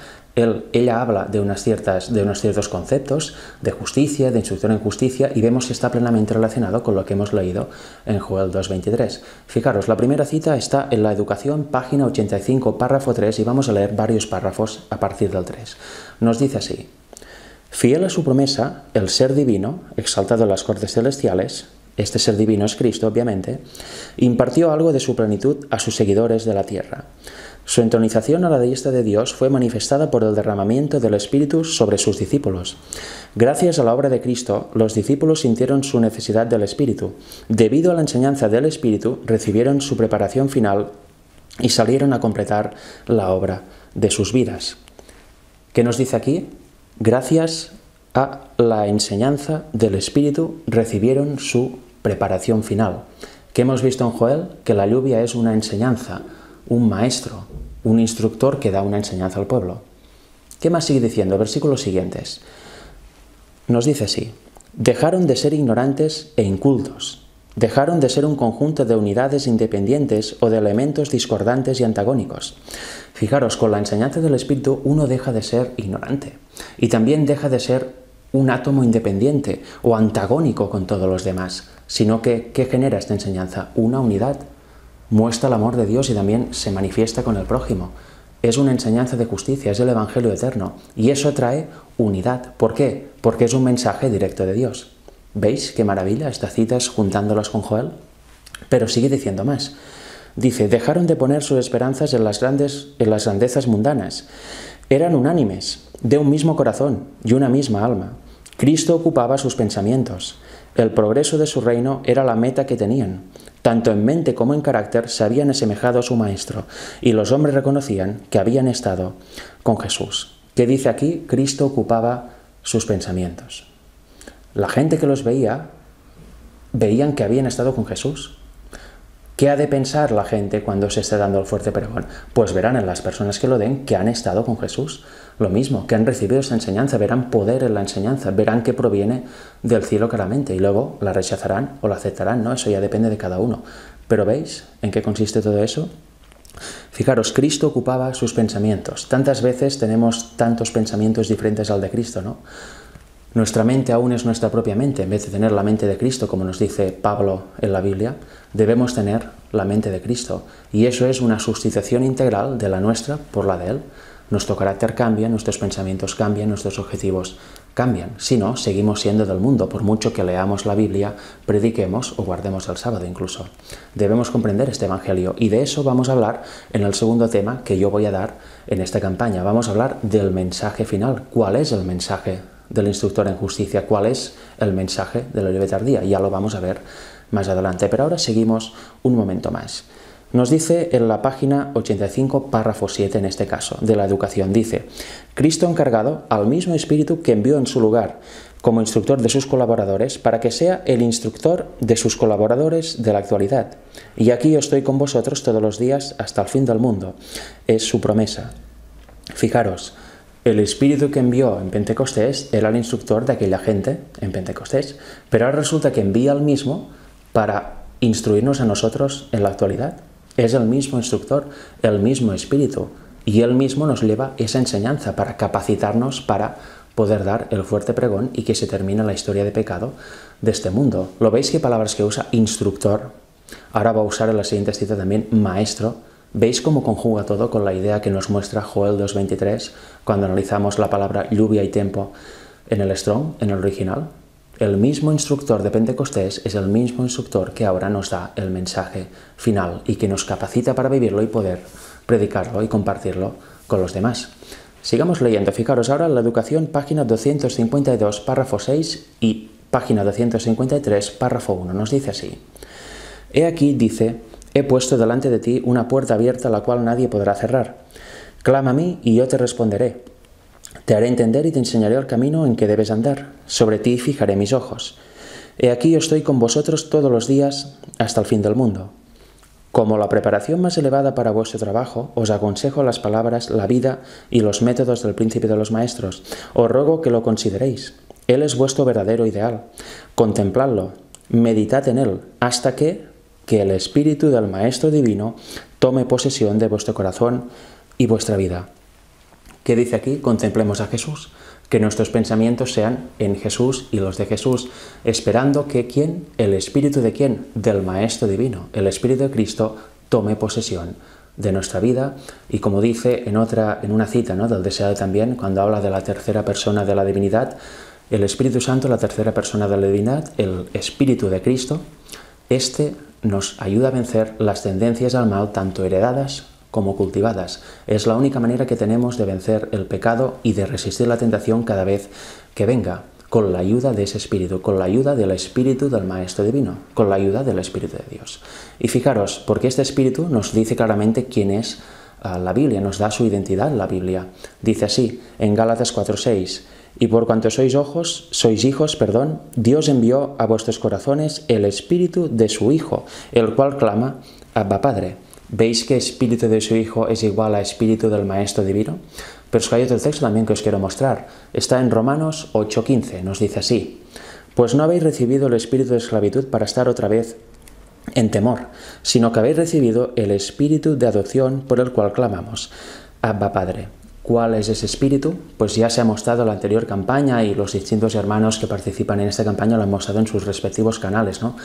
Speaker 3: Ella habla de unos ciertos conceptos de justicia, de instrucción en justicia, y vemos que está plenamente relacionado con lo que hemos leído en Joel 2.23. Fijaros, la primera cita está en la Educación, página 85, párrafo 3, y vamos a leer varios párrafos a partir del 3. Nos dice así: fiel a su promesa, el ser divino, exaltado en las cortes celestiales, este ser divino es Cristo, obviamente, impartió algo de su plenitud a sus seguidores de la tierra. Su entronización a la diestra de Dios fue manifestada por el derramamiento del Espíritu sobre sus discípulos. Gracias a la obra de Cristo, los discípulos sintieron su necesidad del Espíritu. Debido a la enseñanza del Espíritu, recibieron su preparación final y salieron a completar la obra de sus vidas. ¿Qué nos dice aquí? Gracias a la enseñanza del Espíritu, recibieron su preparación final. ¿Qué hemos visto en Joel? Que la lluvia es una enseñanza, un maestro, un instructor que da una enseñanza al pueblo. ¿Qué más sigue diciendo? Versículos siguientes. Nos dice así: dejaron de ser ignorantes e incultos. Dejaron de ser un conjunto de unidades independientes o de elementos discordantes y antagónicos. Fijaros, con la enseñanza del Espíritu uno deja de ser ignorante y también deja de ser un átomo independiente o antagónico con todos los demás, sino que, ¿qué genera esta enseñanza? Una unidad. Muestra el amor de Dios y también se manifiesta con el prójimo. Es una enseñanza de justicia, es el Evangelio eterno, y eso trae unidad. ¿Por qué? Porque es un mensaje directo de Dios. ¿Veis qué maravilla estas citas juntándolas con Joel? Pero sigue diciendo más. Dice: dejaron de poner sus esperanzas en las grandezas mundanas. Eran unánimes, de un mismo corazón y una misma alma. Cristo ocupaba sus pensamientos. El progreso de su reino era la meta que tenían. Tanto en mente como en carácter se habían asemejado a su Maestro, y los hombres reconocían que habían estado con Jesús. ¿Qué dice aquí? Cristo ocupaba sus pensamientos. La gente que los veían que habían estado con Jesús. ¿Qué ha de pensar la gente cuando se esté dando el fuerte pregón? Pues verán en las personas que lo den que han estado con Jesús. Lo mismo, que han recibido esa enseñanza, verán poder en la enseñanza, verán que proviene del cielo claramente y luego la rechazarán o la aceptarán, ¿no? Eso ya depende de cada uno. Pero ¿veis en qué consiste todo eso? Fijaros, Cristo ocupaba sus pensamientos. Tantas veces tenemos tantos pensamientos diferentes al de Cristo, ¿no? Nuestra mente aún es nuestra propia mente. En vez de tener la mente de Cristo, como nos dice Pablo en la Biblia, debemos tener la mente de Cristo. Y eso es una sustitución integral de la nuestra por la de Él. Nuestro carácter cambia, nuestros pensamientos cambian, nuestros objetivos cambian. Si no, seguimos siendo del mundo, por mucho que leamos la Biblia, prediquemos o guardemos el sábado incluso. Debemos comprender este Evangelio y de eso vamos a hablar en el segundo tema que yo voy a dar en esta campaña. Vamos a hablar del mensaje final. ¿Cuál es el mensaje del instructor en justicia? ¿Cuál es el mensaje de la lluvia tardía? Ya lo vamos a ver más adelante, pero ahora seguimos un momento más. Nos dice en la página 85, párrafo 7 en este caso, de la educación, dice: Cristo ha encargado al mismo Espíritu que envió en su lugar como instructor de sus colaboradores para que sea el instructor de sus colaboradores de la actualidad. Y aquí yo estoy con vosotros todos los días hasta el fin del mundo. Es su promesa. Fijaros, el Espíritu que envió en Pentecostés era el instructor de aquella gente en Pentecostés, pero ahora resulta que envía al mismo para instruirnos a nosotros en la actualidad. Es el mismo instructor, el mismo Espíritu, y Él mismo nos lleva esa enseñanza para capacitarnos para poder dar el fuerte pregón y que se termine la historia de pecado de este mundo. ¿Lo veis qué palabras que usa? Instructor. Ahora va a usar en la siguiente cita también maestro. ¿Veis cómo conjuga todo con la idea que nos muestra Joel 2.23 cuando analizamos la palabra lluvia y tiempo en el Strong, en el original? El mismo instructor de Pentecostés es el mismo instructor que ahora nos da el mensaje final y que nos capacita para vivirlo y poder predicarlo y compartirlo con los demás. Sigamos leyendo. Fijaros ahora en la educación, página 252, párrafo 6 y página 253, párrafo 1. Nos dice así: He aquí, dice, he puesto delante de ti una puerta abierta la cual nadie podrá cerrar. Clama a mí y yo te responderé. Te haré entender y te enseñaré el camino en que debes andar. Sobre ti fijaré mis ojos. He aquí yo estoy con vosotros todos los días hasta el fin del mundo. Como la preparación más elevada para vuestro trabajo, os aconsejo las palabras, la vida y los métodos del príncipe de los maestros. Os ruego que lo consideréis. Él es vuestro verdadero ideal. Contempladlo, meditad en él, hasta que el espíritu del Maestro Divino tome posesión de vuestro corazón y vuestra vida. ¿Qué dice aquí? Contemplemos a Jesús. Que nuestros pensamientos sean en Jesús y los de Jesús, esperando que ¿quién? ¿El Espíritu de quién? Del Maestro Divino. El Espíritu de Cristo tome posesión de nuestra vida, y como dice en una cita, ¿no?, del Deseado también, cuando habla de la tercera persona de la divinidad, el Espíritu Santo, la tercera persona de la divinidad, el Espíritu de Cristo, este nos ayuda a vencer las tendencias al mal, tanto heredadas como cultivadas. Es la única manera que tenemos de vencer el pecado y de resistir la tentación cada vez que venga, con la ayuda de ese Espíritu, con la ayuda del Espíritu del Maestro Divino, con la ayuda del Espíritu de Dios. Y fijaros, porque este Espíritu nos dice claramente quién es la Biblia, nos da su identidad la Biblia. Dice así, en Gálatas 4:6, y por cuanto sois hijos, Dios envió a vuestros corazones el Espíritu de su Hijo, el cual clama, Abba Padre. ¿Veis que Espíritu de su Hijo es igual a Espíritu del Maestro Divino? Pero es que hay otro texto también que os quiero mostrar. Está en Romanos 8:15, nos dice así, pues no habéis recibido el espíritu de esclavitud para estar otra vez en temor, sino que habéis recibido el espíritu de adopción por el cual clamamos, Abba Padre. ¿Cuál es ese espíritu? Pues ya se ha mostrado en la anterior campaña y los distintos hermanos que participan en esta campaña lo han mostrado en sus respectivos canales, ¿no?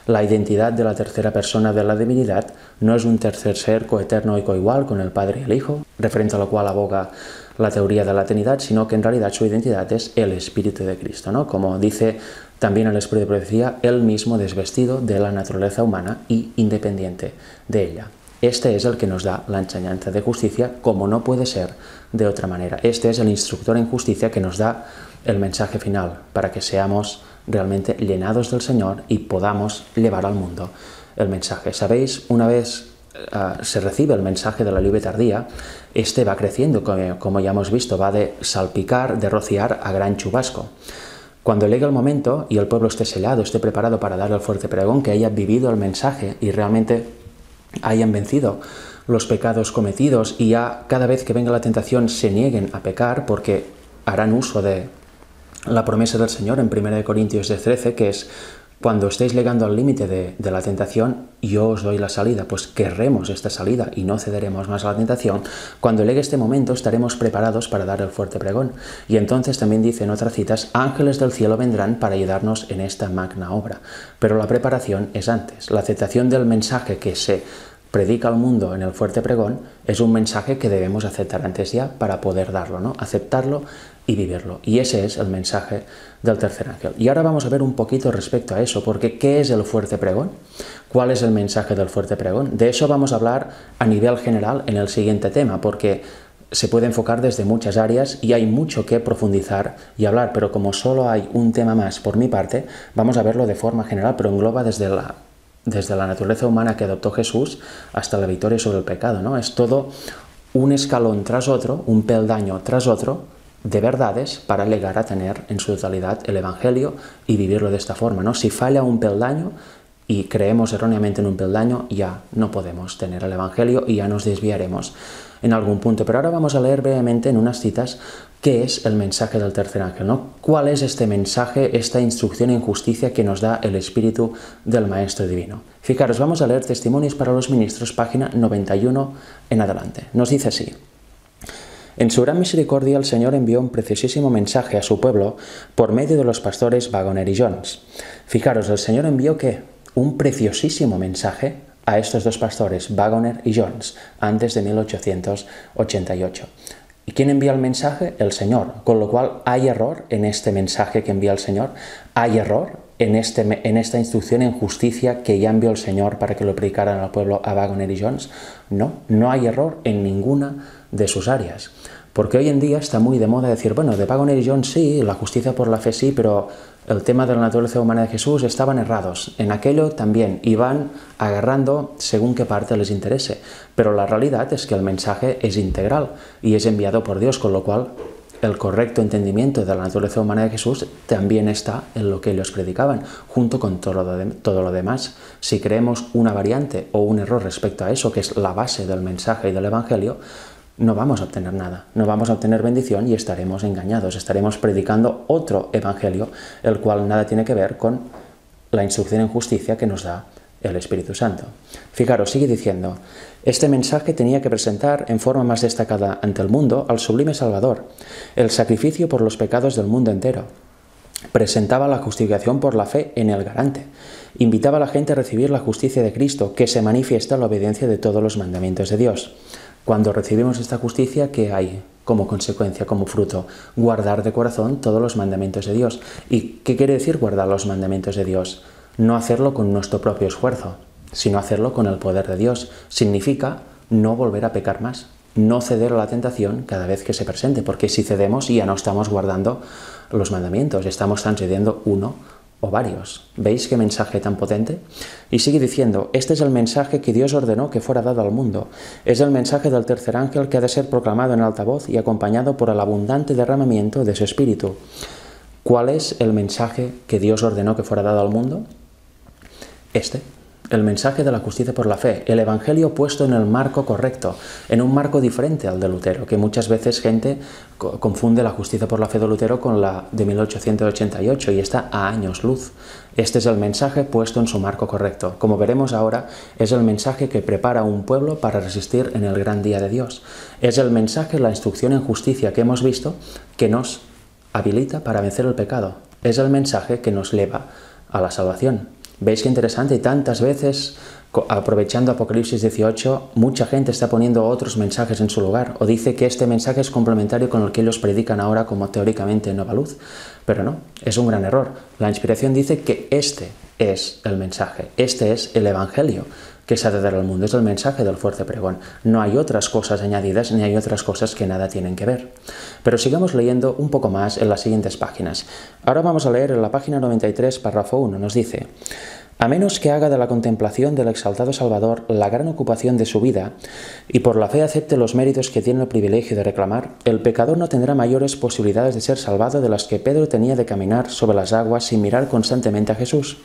Speaker 3: La identidad de la tercera persona de la divinidad no es un tercer ser coeterno y coigual con el Padre y el Hijo, referente a lo cual aboga la teoría de la Trinidad, sino que en realidad su identidad es el Espíritu de Cristo, ¿no? Como dice también el Espíritu de Profecía, él mismo desvestido de la naturaleza humana y independiente de ella. Este es el que nos da la enseñanza de justicia, como no puede ser de otra manera. Este es el instructor en justicia que nos da el mensaje final, para que seamos realmente llenados del Señor y podamos llevar al mundo el mensaje. ¿Sabéis? Una vez se recibe el mensaje de la lluvia tardía, este va creciendo, como ya hemos visto, va de salpicar, de rociar a gran chubasco. Cuando llegue el momento y el pueblo esté sellado, esté preparado para dar el fuerte pregón, que haya vivido el mensaje y realmente hayan vencido los pecados cometidos y ya cada vez que venga la tentación se nieguen a pecar porque harán uso de la promesa del Señor en 1 Corintios 13, que es cuando estéis llegando al límite de la tentación, yo os doy la salida, pues querremos esta salida y no cederemos más a la tentación. Cuando llegue este momento estaremos preparados para dar el fuerte pregón. Y entonces también dice en otras citas, ángeles del cielo vendrán para ayudarnos en esta magna obra. Pero la preparación es antes. La aceptación del mensaje que se predica al mundo en el fuerte pregón es un mensaje que debemos aceptar antes ya para poder darlo, ¿no? Aceptarlo y vivirlo. Y ese es el mensaje del tercer ángel. Y ahora vamos a ver un poquito respecto a eso, porque ¿qué es el fuerte pregón? ¿Cuál es el mensaje del fuerte pregón? De eso vamos a hablar a nivel general en el siguiente tema, porque se puede enfocar desde muchas áreas y hay mucho que profundizar y hablar, pero como solo hay un tema más por mi parte, vamos a verlo de forma general, pero engloba desde la naturaleza humana que adoptó Jesús hasta la victoria sobre el pecado, ¿no? Es todo un escalón tras otro, un peldaño tras otro, de verdades para llegar a tener en su totalidad el Evangelio y vivirlo de esta forma, ¿no? Si falla un peldaño y creemos erróneamente en un peldaño, ya no podemos tener el Evangelio y ya nos desviaremos en algún punto. Pero ahora vamos a leer brevemente en unas citas qué es el mensaje del tercer ángel, ¿no? ¿Cuál es este mensaje, esta instrucción en justicia que nos da el Espíritu del Maestro Divino? Fijaros, vamos a leer Testimonios para los Ministros, página 91 en adelante. Nos dice así. En su gran misericordia el Señor envió un preciosísimo mensaje a su pueblo por medio de los pastores Waggoner y Jones. Fijaros, el Señor envió ¿qué? Un preciosísimo mensaje a estos dos pastores, Waggoner y Jones, antes de 1888. ¿Y quién envía el mensaje? El Señor. Con lo cual, ¿hay error en este mensaje que envía el Señor? ¿Hay error en esta instrucción en justicia que ya envió el Señor para que lo predicaran al pueblo a Waggoner y Jones? No, no hay error en ninguna de sus áreas. Porque hoy en día está muy de moda decir, bueno, de Waggoner y Jones sí, la justicia por la fe sí, pero el tema de la naturaleza humana de Jesús estaban errados. En aquello también iban agarrando según qué parte les interese. Pero la realidad es que el mensaje es integral y es enviado por Dios, con lo cual el correcto entendimiento de la naturaleza humana de Jesús también está en lo que ellos predicaban, junto con todo lo demás. Si creemos una variante o un error respecto a eso, que es la base del mensaje y del Evangelio, no vamos a obtener nada, no vamos a obtener bendición y estaremos engañados, estaremos predicando otro Evangelio, el cual nada tiene que ver con la instrucción en justicia que nos da el Espíritu Santo. Fijaros, sigue diciendo, este mensaje tenía que presentar en forma más destacada ante el mundo al sublime Salvador, el sacrificio por los pecados del mundo entero. Presentaba la justificación por la fe en el garante. Invitaba a la gente a recibir la justicia de Cristo, que se manifiesta en la obediencia de todos los mandamientos de Dios. Cuando recibimos esta justicia, ¿qué hay como consecuencia, como fruto? Guardar de corazón todos los mandamientos de Dios. ¿Y qué quiere decir guardar los mandamientos de Dios? No hacerlo con nuestro propio esfuerzo, sino hacerlo con el poder de Dios. Significa no volver a pecar más, no ceder a la tentación cada vez que se presente, porque si cedemos ya no estamos guardando los mandamientos, estamos transgrediendo uno o varios. ¿Veis qué mensaje tan potente? Y sigue diciendo, este es el mensaje que Dios ordenó que fuera dado al mundo. Es el mensaje del tercer ángel que ha de ser proclamado en alta voz y acompañado por el abundante derramamiento de su espíritu. ¿Cuál es el mensaje que Dios ordenó que fuera dado al mundo? El mensaje de la justicia por la fe, el Evangelio puesto en el marco correcto, en un marco diferente al de Lutero, que muchas veces gente confunde la justicia por la fe de Lutero con la de 1888 y está a años luz. Este es el mensaje puesto en su marco correcto. Como veremos ahora, es el mensaje que prepara a un pueblo para resistir en el gran día de Dios. Es el mensaje, la instrucción en justicia que hemos visto, que nos habilita para vencer el pecado. Es el mensaje que nos lleva a la salvación. ¿Veis qué interesante? Y tantas veces, aprovechando Apocalipsis 18, mucha gente está poniendo otros mensajes en su lugar, o dice que este mensaje es complementario con el que ellos predican ahora como teóricamente nueva luz. Pero no, es un gran error. La inspiración dice que este es el mensaje, este es el Evangelio que se ha de dar al mundo, es el mensaje del fuerte pregón. No hay otras cosas añadidas, ni hay otras cosas que nada tienen que ver. Pero sigamos leyendo un poco más en las siguientes páginas. Ahora vamos a leer en la página 93, párrafo 1, nos dice: a menos que haga de la contemplación del exaltado Salvador la gran ocupación de su vida, y por la fe acepte los méritos que tiene el privilegio de reclamar, el pecador no tendrá mayores posibilidades de ser salvado de las que Pedro tenía de caminar sobre las aguas sin mirar constantemente a Jesús.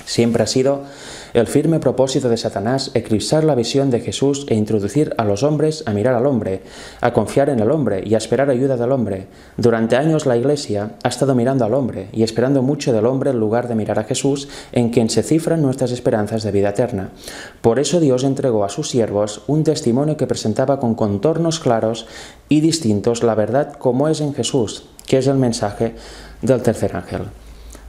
Speaker 3: Siempre ha sido el firme propósito de Satanás eclipsar la visión de Jesús e introducir a los hombres a mirar al hombre, a confiar en el hombre y a esperar ayuda del hombre. Durante años la Iglesia ha estado mirando al hombre y esperando mucho del hombre en lugar de mirar a Jesús, en quien se cifran nuestras esperanzas de vida eterna. Por eso Dios entregó a sus siervos un testimonio que presentaba con contornos claros y distintos la verdad como es en Jesús, que es el mensaje del tercer ángel.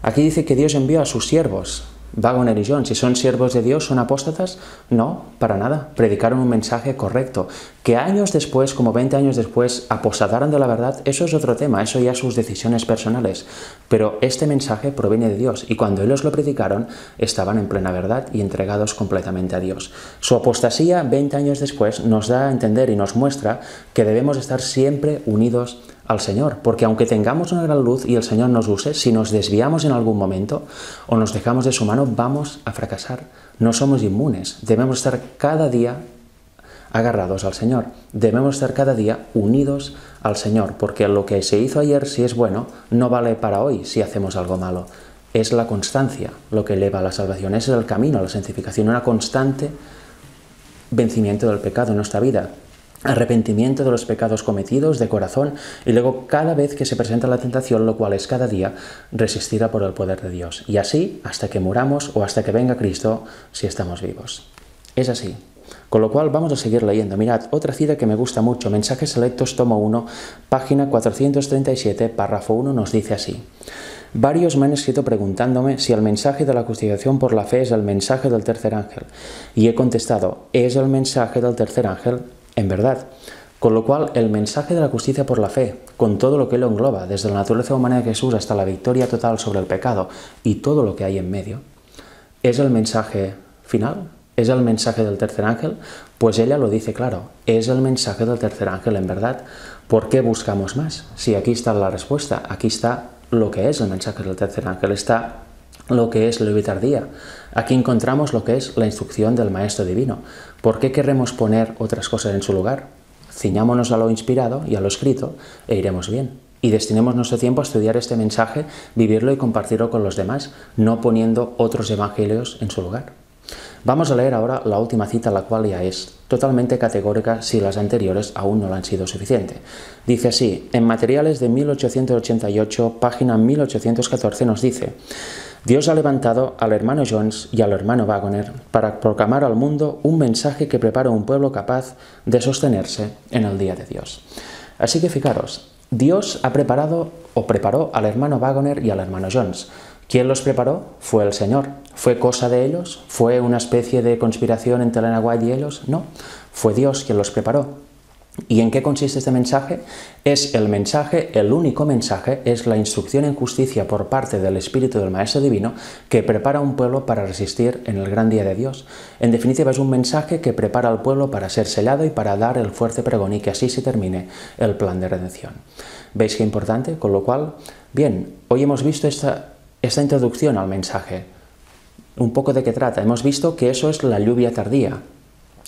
Speaker 3: Aquí dice que Dios envió a sus siervos. Waggoner y John, si son siervos de Dios, ¿son apóstatas? No, para nada. Predicaron un mensaje correcto. Que años después, como 20 años después, aposataran de la verdad, eso es otro tema, eso ya sus decisiones personales. Pero este mensaje proviene de Dios y cuando ellos lo predicaron, estaban en plena verdad y entregados completamente a Dios. Su apostasía, 20 años después, nos da a entender y nos muestra que debemos estar siempre unidos al Señor, porque aunque tengamos una gran luz y el Señor nos use, si nos desviamos en algún momento o nos dejamos de su mano, vamos a fracasar. No somos inmunes, debemos estar cada día agarrados al Señor, debemos estar cada día unidos al Señor, porque lo que se hizo ayer, si es bueno, no vale para hoy si hacemos algo malo. Es la constancia lo que lleva a la salvación, es el camino a la santificación, una constante vencimiento del pecado en nuestra vida. Arrepentimiento de los pecados cometidos de corazón y luego cada vez que se presenta la tentación, lo cual es cada día, resistirá por el poder de Dios. Y así hasta que muramos o hasta que venga Cristo si estamos vivos. Es así. Con lo cual vamos a seguir leyendo. Mirad, otra cita que me gusta mucho, Mensajes Selectos, tomo 1, página 437, párrafo 1, nos dice así: varios me han escrito preguntándome si el mensaje de la justificación por la fe es el mensaje del tercer ángel. Y he contestado, es el mensaje del tercer ángel en verdad. Con lo cual, el mensaje de la justicia por la fe, con todo lo que lo engloba, desde la naturaleza humana de Jesús hasta la victoria total sobre el pecado y todo lo que hay en medio, ¿es el mensaje final? ¿Es el mensaje del tercer ángel? Pues ella lo dice claro, es el mensaje del tercer ángel en verdad. ¿Por qué buscamos más? Si aquí está la respuesta, aquí está lo que es el mensaje del tercer ángel, está lo que es la vitardía. Aquí encontramos lo que es la instrucción del Maestro Divino. ¿Por qué queremos poner otras cosas en su lugar? ciñámonos a lo inspirado y a lo escrito e iremos bien. Y destinemos nuestro tiempo a estudiar este mensaje, vivirlo y compartirlo con los demás, no poniendo otros evangelios en su lugar. Vamos a leer ahora la última cita, la cual ya es totalmente categórica si las anteriores aún no lo han sido suficiente. Dice así, en Materiales de 1888, página 1814, nos dice: Dios ha levantado al hermano Jones y al hermano Waggoner para proclamar al mundo un mensaje que prepara un pueblo capaz de sostenerse en el día de Dios. Así que fijaros, Dios ha preparado o preparó al hermano Waggoner y al hermano Jones. ¿Quién los preparó? Fue el Señor. ¿Fue cosa de ellos? ¿Fue una especie de conspiración entre Elena White y ellos? No, fue Dios quien los preparó. ¿Y en qué consiste este mensaje? Es el mensaje, el único mensaje, es la instrucción en justicia por parte del Espíritu del Maestro Divino que prepara a un pueblo para resistir en el gran día de Dios. En definitiva, es un mensaje que prepara al pueblo para ser sellado y para dar el fuerte pregón y que así se termine el plan de redención. ¿Veis qué importante? Con lo cual, bien, hoy hemos visto esta introducción al mensaje. Un poco de qué trata. Hemos visto que eso es la lluvia tardía.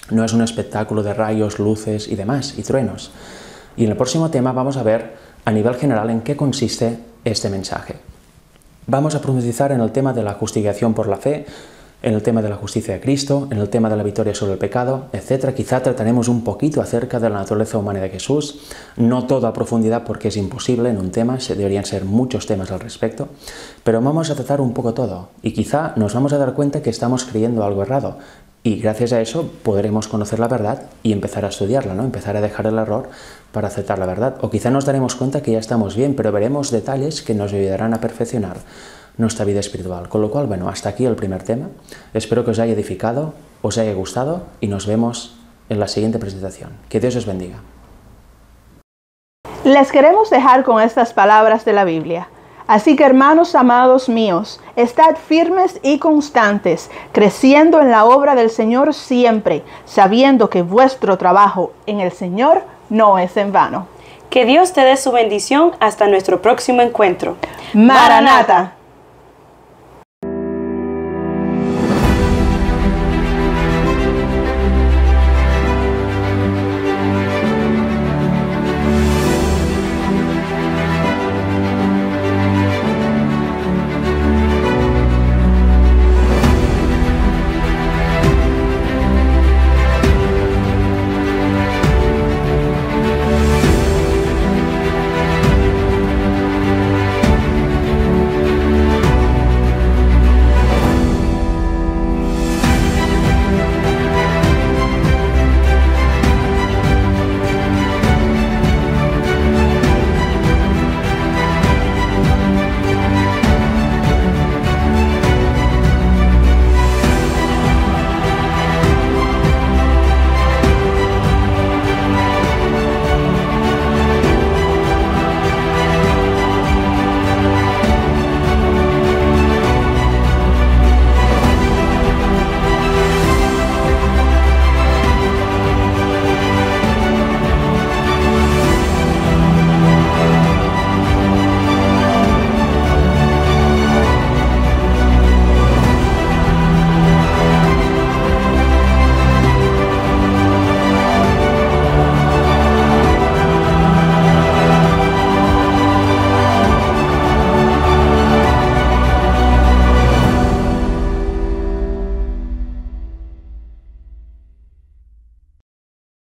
Speaker 3: No es un espectáculo de rayos, luces y demás, y truenos. Y en el próximo tema vamos a ver a nivel general en qué consiste este mensaje. Vamos a profundizar en el tema de la justificación por la fe, en el tema de la justicia de Cristo, en el tema de la victoria sobre el pecado, etc. Quizá trataremos un poquito acerca de la naturaleza humana de Jesús, no todo a profundidad porque es imposible en un tema, deberían ser muchos temas al respecto, pero vamos a tratar un poco todo y quizá nos vamos a dar cuenta que estamos creyendo algo errado y gracias a eso podremos conocer la verdad y empezar a estudiarla, ¿no? Empezar a dejar el error para aceptar la verdad, o quizá nos daremos cuenta que ya estamos bien, pero veremos detalles que nos ayudarán a perfeccionar nuestra vida espiritual. Con lo cual, bueno, hasta aquí el primer tema. Espero que os haya edificado, os haya gustado y nos vemos en la siguiente presentación. Que Dios os bendiga.
Speaker 2: Les queremos dejar con estas palabras de la Biblia. Así que, hermanos amados míos, estad firmes y constantes, creciendo en la obra del Señor siempre, sabiendo que vuestro trabajo en el Señor no es en vano.
Speaker 1: Que Dios te dé su bendición hasta nuestro próximo encuentro.
Speaker 2: Maranata.